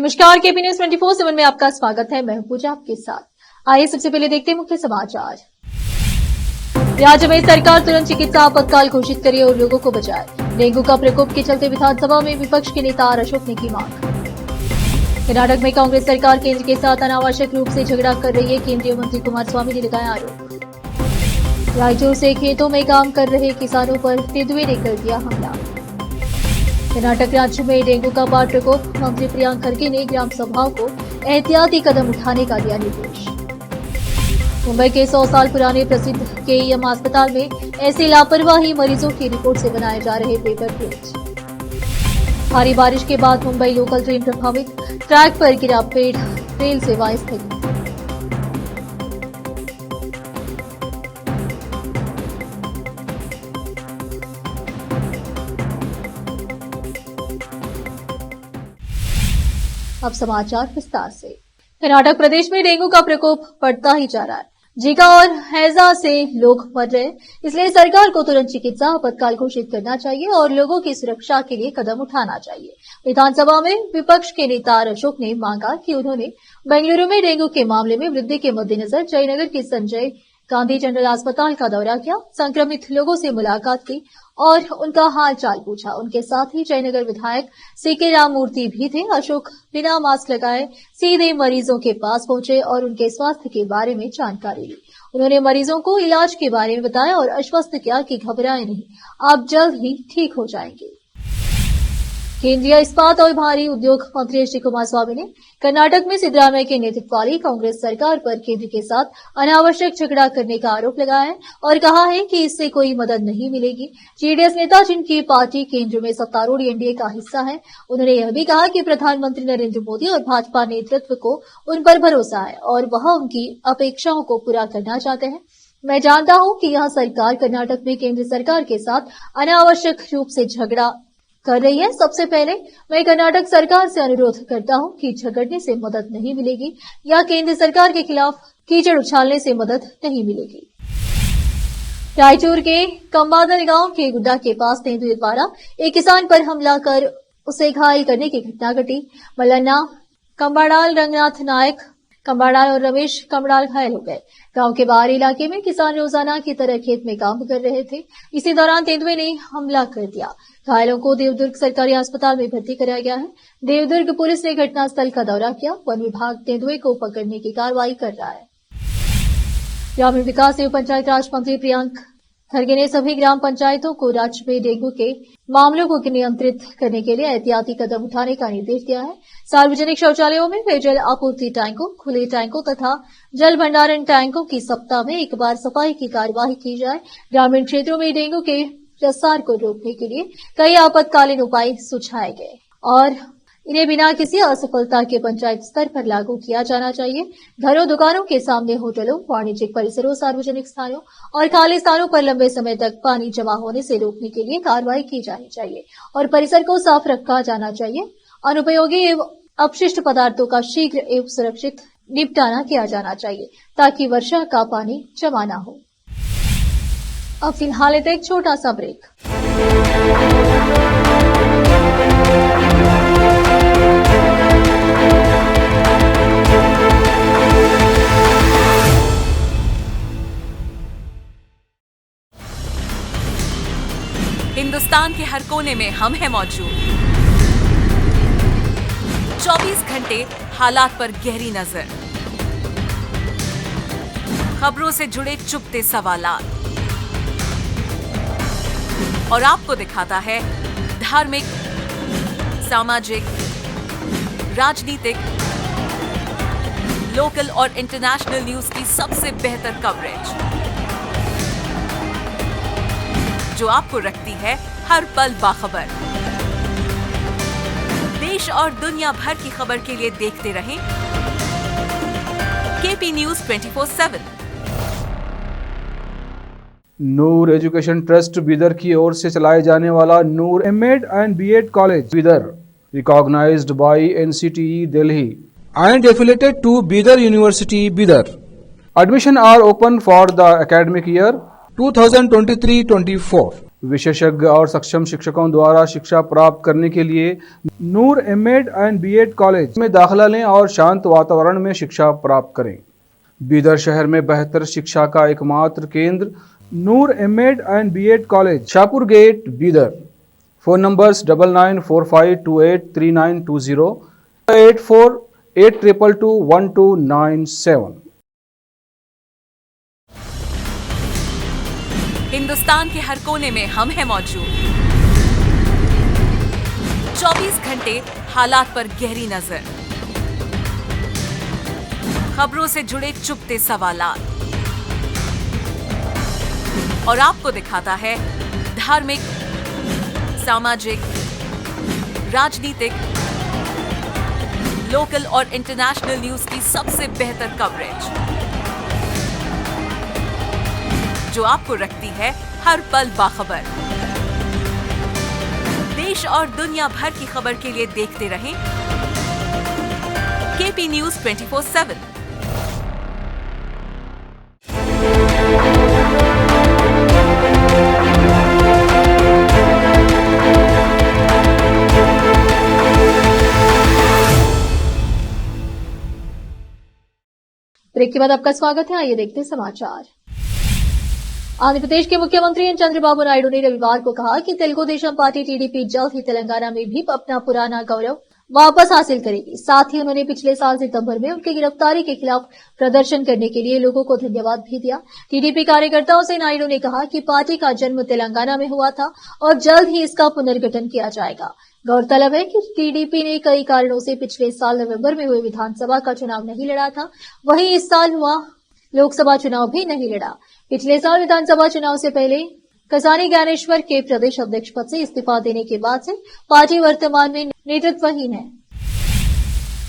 नमस्कार, KP news 24/7 में आपका स्वागत है। मैं हूं पूजा आपके साथ। आइए सबसे पहले देखते हैं मुख्य समाचार। राज्य में सरकार तुरंत चिकित्सा आपातकाल घोषित करे और लोगों को बचाए। डेंगू का प्रकोप के चलते विधानसभा में विपक्ष के नेता आर अशोक ने की मांग। कर्नाटक में कांग्रेस सरकार केंद्र के साथ अनावश्यक रूप से झगड़ा कर रही है, केंद्रीय मंत्री कुमारस्वामी ने लगाया आरोप। रायचूर से खेतों में काम कर रहे किसानों पर तेंदुए ने कर दिया हमला। कर्नाटक राज्य में डेंगू का बाढ़ प्रकोप, मंत्री प्रियंक खड़गे ने ग्राम सभाओं को एहतियाती कदम उठाने का दिया निर्देश। मुंबई के 100 साल पुराने प्रसिद्ध केईएम अस्पताल में ऐसे लापरवाही मरीजों की रिपोर्ट से बनाए जा रहे पेपर प्लेट। भारी बारिश के बाद मुंबई लोकल ट्रेन प्रभावित, ट्रैक पर गिरा पेड़, रेल सेवाएं स्थगित। अब समाचार विस्तार से। कर्नाटक प्रदेश में डेंगू का प्रकोप बढ़ता ही जा रहा है। जीका और हैजा से लोग मर रहे हैं, इसलिए सरकार को तुरंत चिकित्सा आपातकाल घोषित करना चाहिए और लोगों की सुरक्षा के लिए कदम उठाना चाहिए। विधानसभा में विपक्ष के नेता आर अशोक ने मांगा कि उन्होंने बेंगलुरु में डेंगू के मामले में वृद्धि के मद्देनजर जयनगर के संजय गांधी जनरल अस्पताल का दौरा किया, संक्रमित लोगों से मुलाकात की और उनका हाल चाल पूछा। उनके साथ ही जयनगर विधायक सीके राममूर्ति भी थे। अशोक बिना मास्क लगाए सीधे मरीजों के पास पहुंचे और उनके स्वास्थ्य के बारे में जानकारी ली। उन्होंने मरीजों को इलाज के बारे में बताया और आश्वस्त किया कि घबराएं नहीं, आप जल्द ही ठीक हो जाएंगे। केंद्रीय इस्पात और भारी उद्योग मंत्री श्री कुमारस्वामी ने कर्नाटक में सिद्धरामैया के नेतृत्व वाली कांग्रेस सरकार पर केंद्र के साथ अनावश्यक झगड़ा करने का आरोप लगाया है और कहा है कि इससे कोई मदद नहीं मिलेगी। जेडीएस नेता, जिनकी पार्टी केंद्र में सत्तारूढ़ एनडीए का हिस्सा है, उन्होंने यह भी कहा कि प्रधानमंत्री नरेंद्र मोदी और भाजपा नेतृत्व को उन पर भरोसा है और वह उनकी अपेक्षाओं को पूरा करना चाहते हैं। मैं जानता हूं कि यह सरकार कर्नाटक में केंद्र सरकार के साथ अनावश्यक रूप से झगड़ा कर रही है। सबसे पहले मैं कर्नाटक सरकार से अनुरोध करता हूं कि झगड़ने से मदद नहीं मिलेगी या केंद्र सरकार के खिलाफ कीचड़ उछालने से मदद नहीं मिलेगी। रायचूर के कंबादल गांव के गुड्डा के पास तेंदुए द्वारा एक किसान पर हमला कर उसे घायल करने की घटना घटी। मल्लन्ना कंबाड़ाल, रंगनाथ नायक कंबाड़ाल और रमेश कंबाड़ाल घायल हो गए। गांव के बाहरी इलाके में किसान रोजाना की तरह खेत में काम कर रहे थे। इसी दौरान तेंदुए ने हमला कर दिया। घायलों को देवदुर्ग सरकारी अस्पताल में भर्ती कराया गया है। देवदुर्ग पुलिस ने घटनास्थल का दौरा किया। वन विभाग तेंदुए को पकड़ने की कार्रवाई कर रहा है। ग्रामीण विकास एवं पंचायत राज मंत्री प्रियंक खड़गे ने सभी ग्राम पंचायतों को राज्य में डेंगू के मामलों को नियंत्रित करने के लिए एहतियाती कदम उठाने का निर्देश दिया है। सार्वजनिक शौचालयों में पेयजल आपूर्ति टैंकों, खुले टैंकों तथा जल भंडारण टैंकों की सप्ताह में एक बार सफाई की कार्यवाही की जाए। ग्रामीण क्षेत्रों में डेंगू के प्रसार को रोकने के लिए कई आपातकालीन उपाय सुझाए गए और इन्हें बिना किसी असफलता के पंचायत स्तर पर लागू किया जाना चाहिए। घरों, दुकानों के सामने, होटलों, वाणिज्यिक परिसरों, सार्वजनिक स्थानों और खाली स्थानों पर लंबे समय तक पानी जमा होने से रोकने के लिए कार्रवाई की जानी चाहिए और परिसर को साफ रखा जाना चाहिए। अनुपयोगी एवं अपशिष्ट पदार्थों का शीघ्र एवं सुरक्षित निपटारा किया जाना चाहिए ताकि वर्षा का पानी जमा न हो। अब फिलहाल एक छोटा सा ब्रेक। हिंदुस्तान के हर कोने में हम हैं मौजूद। 24 घंटे हालात पर गहरी नजर, खबरों से जुड़े चुपते सवालात और आपको दिखाता है धार्मिक, सामाजिक, राजनीतिक, लोकल और इंटरनेशनल न्यूज की सबसे बेहतर कवरेज जो आपको रखती है हर पल बाखबर। देश और दुनिया भर की खबर के लिए देखते रहें KP news 24/7। Noor education trust Bidar की ओर से चलाए जाने वाला Noor MEd and BEd college Bidar, recognised by NCTE Delhi and affiliated to Bidar University, Bidar. Admission are open for the academic year 2023-24. विशेषज्ञ और सक्षम शिक्षकों द्वारा शिक्षा प्राप्त करने के लिए नूर एमएड एंड बीएड कॉलेज में दाखिला लें और शांत वातावरण में शिक्षा प्राप्त करें। बीदर शहर में बेहतर शिक्षा का एकमात्र केंद्र Noor MEd and BEd college, Shahpur gate, Bidar. Phone numbers 9945283920, 8482221297। Hindustan के हर कोने में हम हैं मौजूद। 24 घंटे हालात पर गहरी नजर, खबरों से जुड़े चुपते सवालात और आपको दिखाता है धार्मिक, सामाजिक, राजनीतिक, लोकल और इंटरनेशनल न्यूज की सबसे बेहतर कवरेज, जो आपको रखती है हर पल बाखबर। देश और दुनिया भर की खबर के लिए देखते रहें केपी न्यूज 24/7। ब्रेक के बाद आपका स्वागत है। आइए देखते हैं समाचार। आंध्र प्रदेश के मुख्यमंत्री एन चंद्रबाबू नायडू ने रविवार को कहा कि तेलुगु देशम पार्टी टीडीपी जल्द ही तेलंगाना में भी अपना पुराना गौरव वापस हासिल करेगी। साथ ही उन्होंने पिछले साल सितंबर में उनकी गिरफ्तारी के खिलाफ प्रदर्शन करने के लिए लोगों को धन्यवाद भी दिया। टीडीपी कार्यकर्ताओं से नायडू ने कहा कि पार्टी का जन्म तेलंगाना में हुआ था और जल्द ही इसका पुनर्गठन किया जाएगा। गौरतलब है कि टीडीपी ने कई कारणों से पिछले साल नवंबर में हुए विधानसभा का चुनाव नहीं लड़ा था, वहीं इस साल हुआ लोकसभा चुनाव भी नहीं लड़ा। पिछले साल विधानसभा चुनाव से पहले कसानी ज्ञानेश्वर के प्रदेश अध्यक्ष पद से इस्तीफा देने के बाद से पार्टी वर्तमान में नेतृत्वहीन है।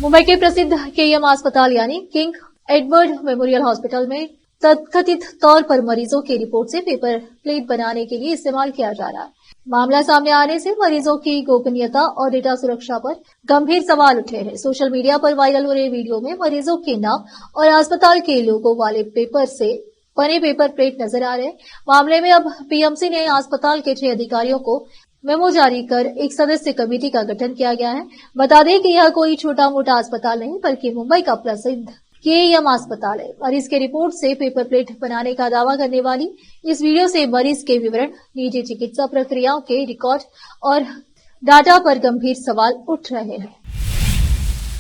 मुंबई के प्रसिद्ध केएम अस्पताल यानी किंग एडवर्ड मेमोरियल हॉस्पिटल में तथाकथित तौर पर मरीजों की रिपोर्ट से पेपर प्लेट बनाने के लिए इस्तेमाल किया जा रहा है। मामला सामने आने से मरीजों की गोपनीयता और डेटा सुरक्षा पर गंभीर सवाल उठे हैं। सोशल मीडिया पर वायरल हो रहे वीडियो में मरीजों के नाम और अस्पताल के लोगों वाले पेपर से बने पेपर प्लेट नजर आ रहे हैं। मामले में अब पीएमसी ने अस्पताल के 6 अधिकारियों को मेमो जारी कर एक सदस्य कमेटी का गठन किया गया है। बता दें कि यह कोई छोटा मोटा अस्पताल नहीं बल्कि मुंबई का प्रसिद्ध केएम अस्पताल है। मरीज के रिपोर्ट से पेपर प्लेट बनाने का दावा करने वाली इस वीडियो से मरीज के विवरण, निजी चिकित्सा प्रक्रियाओं के रिकॉर्ड और डाटा पर गंभीर सवाल उठ रहे हैं।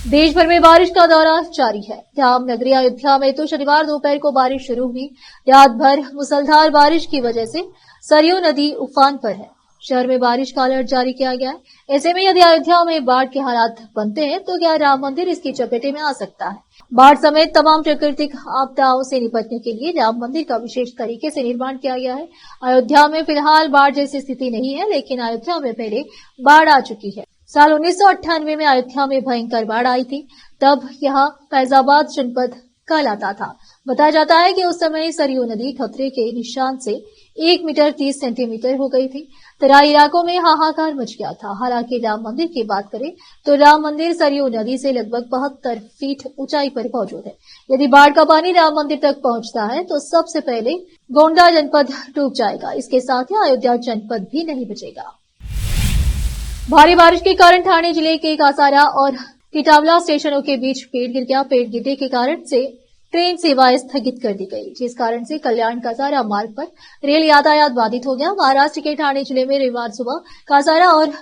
देश भर में बारिश का दौर जारी है। राम नगरी अयोध्या में तो शनिवार दोपहर को बारिश शुरू हुई। रात भर मूसलाधार बारिश की वजह से सरयू नदी उफान पर है। शहर में बारिश का अलर्ट जारी किया गया है। ऐसे में यदि अयोध्या में बाढ़ के हालात बनते हैं तो क्या राम मंदिर इसकी चपेटे में आ सकता है? बाढ़ समेत तमाम प्राकृतिक आपदाओं से निपटने के लिए राम मंदिर का विशेष तरीके से निर्माण किया गया है। अयोध्या में फिलहाल बाढ़ जैसी स्थिति नहीं है, लेकिन अयोध्या में पहले बाढ़ आ चुकी है। साल 1998 में अयोध्या में भयंकर बाढ़ आई थी। तब यह फैजाबाद जनपद कहलाता था। बताया जाता है कि उस समय सरयू नदी खतरे के निशान से 1 मीटर 30 सेंटीमीटर हो गई थी। तराई इलाकों में हाहाकार मच गया था। हालांकि राम मंदिर की बात करें तो राम मंदिर सरयू नदी से लगभग 72 फीट ऊंचाई पर मौजूद है। यदि बाढ़ का पानी राम मंदिर तक पहुंचता है तो सबसे पहले गोंडा जनपद डूब जाएगा। इसके साथ ही अयोध्या जनपद भी नहीं बचेगा। भारी बारिश के कारण ठाणे जिले के कासारा और टिटावला स्टेशनों के बीच पेड़ गिर गया। पेड़ गिरने के कारण से ट्रेन सेवाएं स्थगित कर दी गई, जिस कारण से कल्याण कासारा मार्ग पर रेल यातायात बाधित हो गया। महाराष्ट्र के ठाणे जिले में रविवार सुबह कासारा और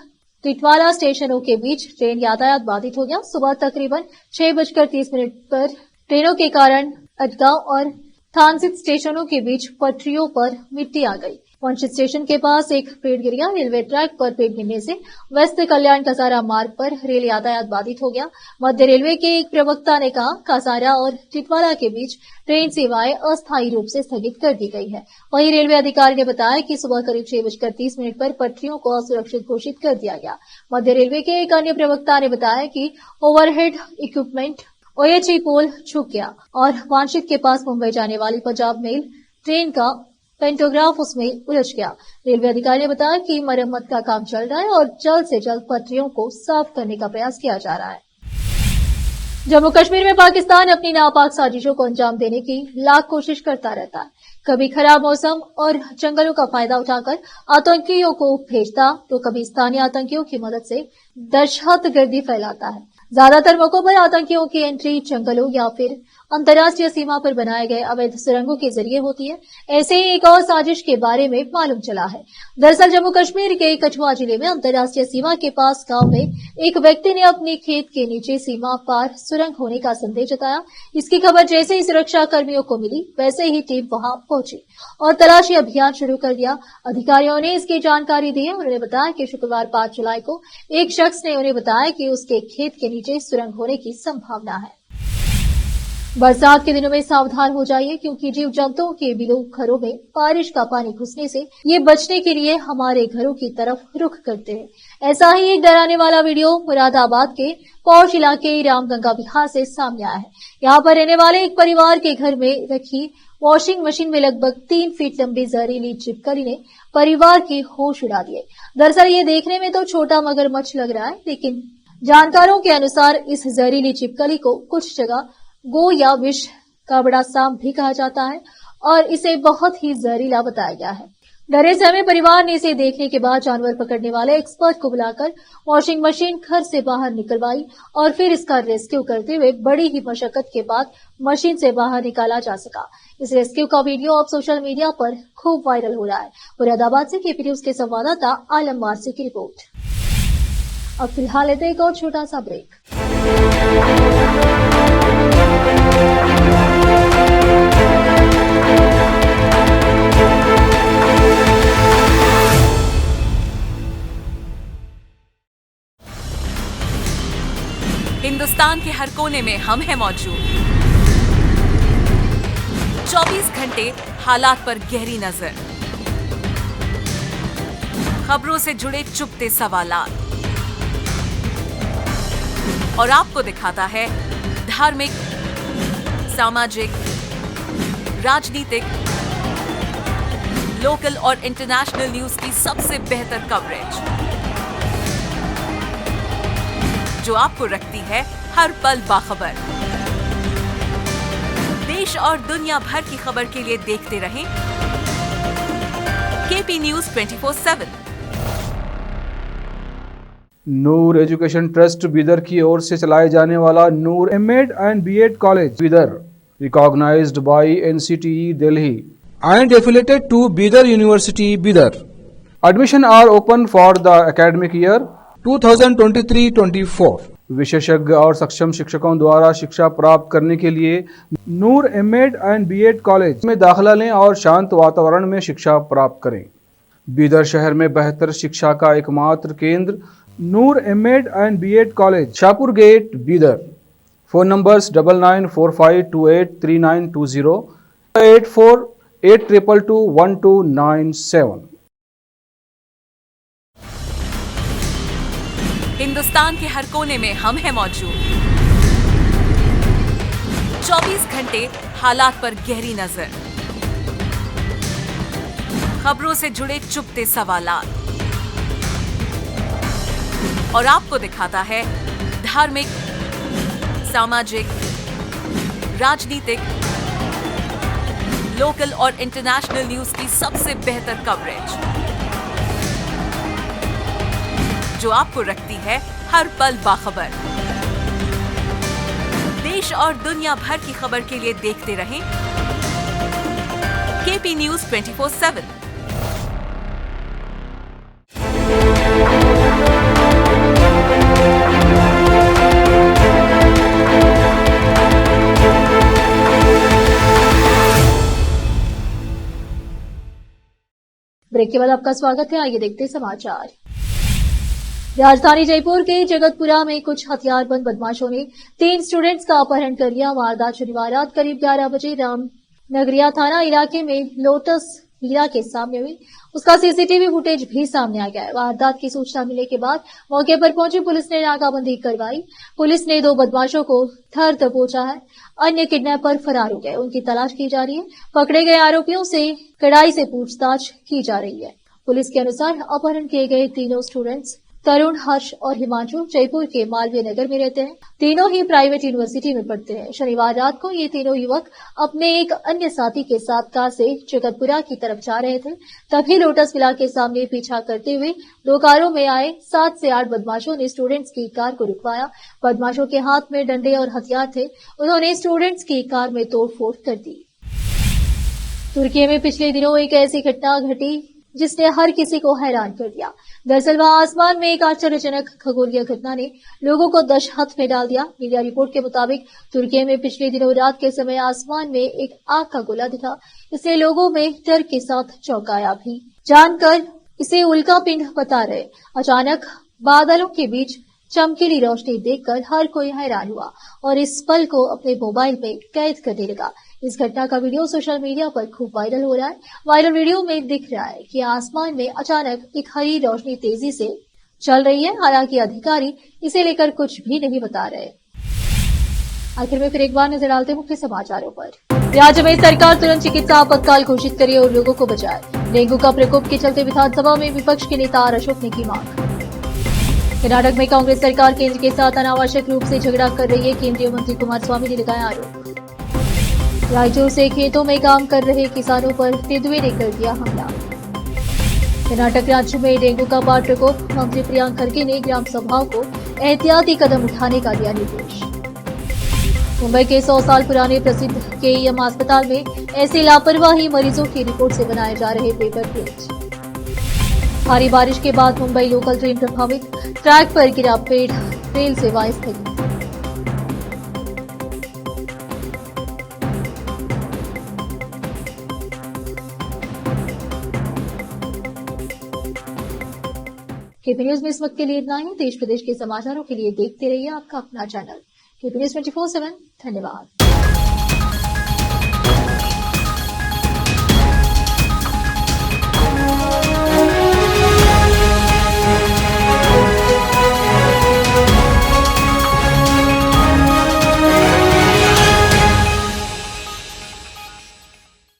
टिटवाला स्टेशनों के बीच ट्रेन यातायात बाधित हो गया। सुबह तकरीबन 6:30 पर ट्रेनों के कारण अटगांव और थानसित स्टेशनों के बीच पटरियों पर मिट्टी आ गई। वंचित स्टेशन के पास एक पेड़ गिर गया। रेलवे ट्रैक पर पेड़ गिरने से वेस्ट कल्याण कसारा मार्ग पर रेल यातायात बाधित हो गया। मध्य रेलवे के एक प्रवक्ता ने कहा, कासारा और टिटवाला के बीच ट्रेन सेवाएं अस्थायी रूप से स्थगित कर दी गई है। वहीं रेलवे अधिकारी ने बताया कि सुबह करीब 6:30 पर पटरियों को असुरक्षित घोषित कर दिया गया। मध्य रेलवे के एक अन्य प्रवक्ता ने बताया कि ओवरहेड इक्विपमेंट ओएचई पोल झुक गया और वांशित के पास मुंबई जाने वाली पंजाब मेल ट्रेन का पेंटोग्राफ उसमें उलझ गया। रेलवे अधिकारी ने बताया कि मरम्मत का काम चल रहा है और जल्द से जल्द पटरियों को साफ करने का प्रयास किया जा रहा है। जम्मू कश्मीर में पाकिस्तान अपनी नापाक साजिशों को अंजाम देने की लाख कोशिश करता रहता है। कभी खराब मौसम और जंगलों का फायदा उठाकर आतंकियों को भेजता तो कभी स्थानीय आतंकियों की मदद से दहशतगर्दी फैलाता है। ज्यादातर मौकों पर आतंकियों की एंट्री जंगलों या फिर अंतर्राष्ट्रीय सीमा पर बनाए गए अवैध सुरंगों के जरिए होती है। ऐसे ही एक और साजिश के बारे में मालूम चला है। दरअसल जम्मू कश्मीर के कठुआ जिले में अंतर्राष्ट्रीय सीमा के पास गांव में एक व्यक्ति ने अपने खेत के नीचे सीमा पार सुरंग होने का संदेह जताया। इसकी खबर जैसे ही सुरक्षा कर्मियों को मिली वैसे ही टीम वहां पहुंची और तलाशी अभियान शुरू कर दिया। अधिकारियों ने इसकी जानकारी दी है। उन्होंने बताया कि शुक्रवार 5 जुलाई को एक शख्स ने उन्हें बताया कि उसके खेत के नीचे सुरंग होने की संभावना है। बरसात के दिनों में सावधान हो जाइए क्योंकि जीव जंतुओं के बिलों घरों में बारिश का पानी घुसने से ये बचने के लिए हमारे घरों की तरफ रुख करते हैं। ऐसा ही एक डराने वाला वीडियो मुरादाबाद के पौष इलाके रामगंगा विहार से सामने आया है। यहाँ पर रहने वाले एक परिवार के घर में रखी वॉशिंग मशीन में लगभग 3 फीट लंबी जहरीली छिपकली ने परिवार के होश उड़ा दिए। दरअसल ये देखने में तो छोटा मगरमच्छ लग रहा है, लेकिन जानकारों के अनुसार इस जहरीली छिपकली को कुछ जगह गो या विष का बड़ा सांप भी कहा जाता है और इसे बहुत ही जहरीला बताया गया है। डरे सहमे परिवार ने इसे देखने के बाद जानवर पकड़ने वाले एक्सपर्ट को बुलाकर वॉशिंग मशीन घर से बाहर निकलवाई और फिर इसका रेस्क्यू करते हुए बड़ी ही मशक्कत के बाद मशीन से बाहर निकाला जा सका। इस रेस्क्यू का वीडियो अब सोशल मीडिया पर खूब वायरल हो रहा है। मुरादाबाद से केपी न्यूज के संवाददाता आलम वारसी की रिपोर्ट। अब फिलहाल लेते एक और छोटा सा ब्रेक। हिंदुस्तान के हर कोने में हम हैं मौजूद। 24 घंटे हालात पर गहरी नजर, खबरों से जुड़े चुपते सवालात और आपको दिखाता है धार्मिक, सामाजिक, राजनीतिक, लोकल और इंटरनेशनल न्यूज की सबसे बेहतर कवरेज जो आपको रखती है हर पल बाखबर। देश और दुनिया भर की खबर के लिए देखते रहें KP news 24/7। Noor education trust Bidar की ओर से चलाए जाने वाला Noor MEd and BEd college Bidar, recognised by NCTE Delhi and affiliated to Bidar University, Bidar. Admission are open for the academic year 2023-24. विशेषज्ञ और सक्षम शिक्षकों द्वारा शिक्षा प्राप्त करने के लिए नूर एमएड एंड बीएड कॉलेज में दाखिला लें और शांत वातावरण में शिक्षा प्राप्त करें। बीदर शहर में बेहतर शिक्षा का एकमात्र केंद्र Noor MEd and BEd college, Shahpur gate, Bidar. Phone numbers 9945283920, 8482221297। Hindustan के हर कोने में हम हैं मौजूद। 24 घंटे हालात पर गहरी नजर, खबरों से जुड़े चुपते सवालात और आपको दिखाता है धार्मिक, सामाजिक, राजनीतिक, लोकल और इंटरनेशनल न्यूज की सबसे बेहतर कवरेज जो आपको रखती है हर पल बाखबर। देश और दुनिया भर की खबर के लिए देखते रहें केपी न्यूज 24/7। ब्रेक के बाद आपका स्वागत है। आइए देखते हैं समाचार। राजधानी जयपुर के जगतपुरा में कुछ हथियारबंद बदमाशों ने 3 स्टूडेंट्स का अपहरण कर लिया। वारदात शनिवार रात करीब 11 बजे रामनगरिया थाना इलाके में लोटस हीरा के सामने हुई। उसका सीसीटीवी फुटेज भी सामने आ गया है। वारदात की सूचना मिलने के बाद मौके पर पहुंची पुलिस ने नाकाबंदी करवाई। पुलिस ने 2 बदमाशों को धर दबोचा है। अन्य किडनैपर फरार हो गए, उनकी तलाश की जा रही है। पकड़े गए आरोपियों से कड़ाई से पूछताछ की जा रही है। पुलिस के अनुसार अपहरण किए गए तीनों स्टूडेंट्स तरुण, हर्ष और हिमांशु जयपुर के मालवीय नगर में रहते हैं। तीनों ही प्राइवेट यूनिवर्सिटी में पढ़ते हैं। शनिवार रात को ये तीनों युवक अपने एक अन्य साथी के साथ कार से जगतपुरा की तरफ जा रहे थे। तभी लोटस विला के सामने पीछा करते हुए दो कारों में आए 7 से 8 बदमाशों ने स्टूडेंट्स की कार को रुकवाया। बदमाशों के हाथ में डंडे और हथियार थे। उन्होंने स्टूडेंट्स की कार में तोड़फोड़ कर दी। तुर्की में पिछले दिनों एक ऐसी घटना घटी जिसने हर किसी को हैरान कर दिया। दरअसल वहां आसमान में एक आश्चर्यजनक खगोलीय घटना ने लोगों को दशहत में डाल दिया। मीडिया रिपोर्ट के मुताबिक तुर्की में पिछले दिनों रात के समय आसमान में एक आग का गोला दिखा। इससे लोगों में डर के साथ चौंकाया भी। जानकर इसे उल्का पिंड बता रहे। अचानक बादलों के बीच चमकीली रोशनी देखकर हर कोई हैरान हुआ और इस पल को अपने मोबाइल में कैद करने लगा। इस घटना का वीडियो सोशल मीडिया पर खूब वायरल हो रहा है। वायरल वीडियो में दिख रहा है कि आसमान में अचानक एक हरी रोशनी तेजी से चल रही है। हालांकि अधिकारी इसे लेकर कुछ भी नहीं बता रहे। आखिर में फिर एक बार नजर डालते मुख्य समाचारों पर। राज्य में सरकार तुरंत चिकित्सा आपातकाल घोषित करे और लोगों को बचाए। डेंगू का प्रकोप के चलते विधानसभा में विपक्ष के नेता आर अशोक ने की मांग। कर्नाटक में कांग्रेस सरकार केंद्र के साथ अनावश्यक रूप से झगड़ा कर रही है। केंद्रीय मंत्री कुमारस्वामी ने लगाया आरोप। रायचूर से खेतों में काम कर रहे किसानों पर तेंदुए ने कर दिया हमला। कर्नाटक राज्य में डेंगू का बाढ़ प्रकोप। मंत्री प्रियंक खड़गे ने ग्राम सभाओं को एहतियाती कदम उठाने का दिया निर्देश। मुंबई के 100 साल पुराने प्रसिद्ध केईएम अस्पताल में ऐसे लापरवाही मरीजों की रिपोर्ट से बनाए जा रहे पेपर प्लेट। भारी बारिश के बाद मुंबई लोकल ट्रेन प्रभावित। ट्रैक पर गिरा पेड़, रेल सेवाएं स्थगित। केपी न्यूज में इस वक्त के लिए इतना ही। देश प्रदेश के समाचारों के लिए देखते रहिए आपका अपना चैनल केपी न्यूज 24/7। धन्यवाद।